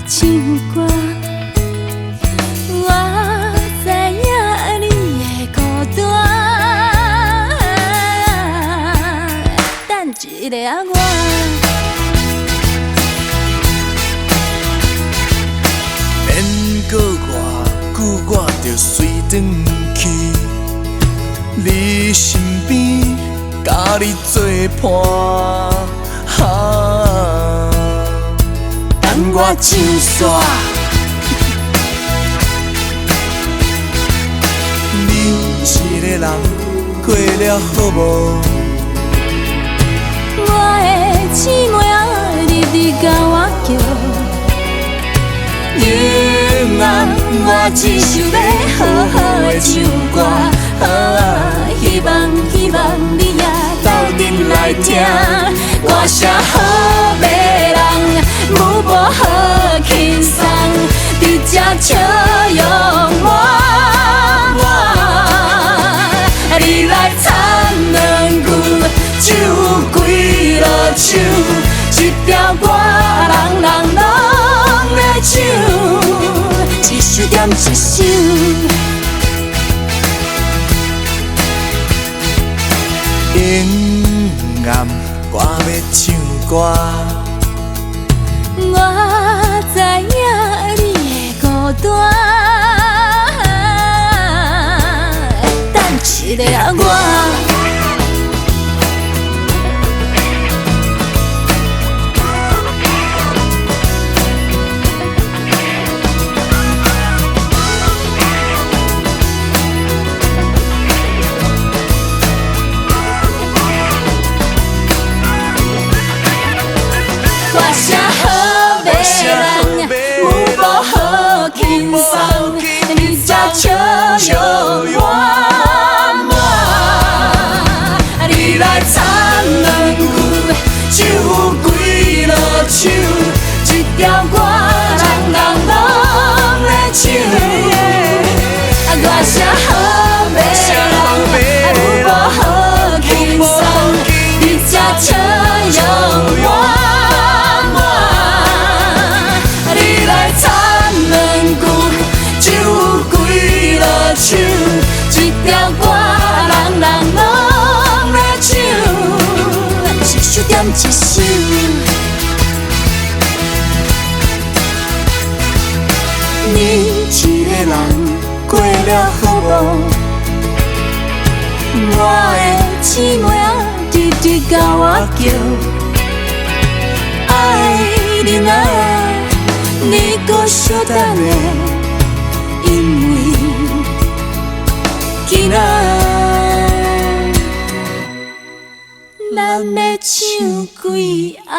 唱歌。我知影你的孤单，等一个我。免过偌久，我就随转去你身边，甲你作伴。等我唱煞，你一个人过了好无？我的姊妹仔日日甲我叫，今晚我只想要好好的唱歌，希望你也斗阵来听，歌声好迷人，舞步好轻松，伫这笑容我。你来唱两句，唱几落唱，一条歌人人拢会唱，一首点一首。阴暗，我要唱歌。我知影你的孤单，等一个我。歌声好迷人，舞步好轻松，你这笑容满满。你来唱两句，唱几落唱，一条歌人人拢会唱。歌声好迷人，舞步好轻松，你这笑容满。唱一条歌，人人拢会唱，一首点一首。你一个人过了好无？我的姊妹仔日日甲我叫，爱你啊，你搁小等下，因为。今仔咱要唱几暗？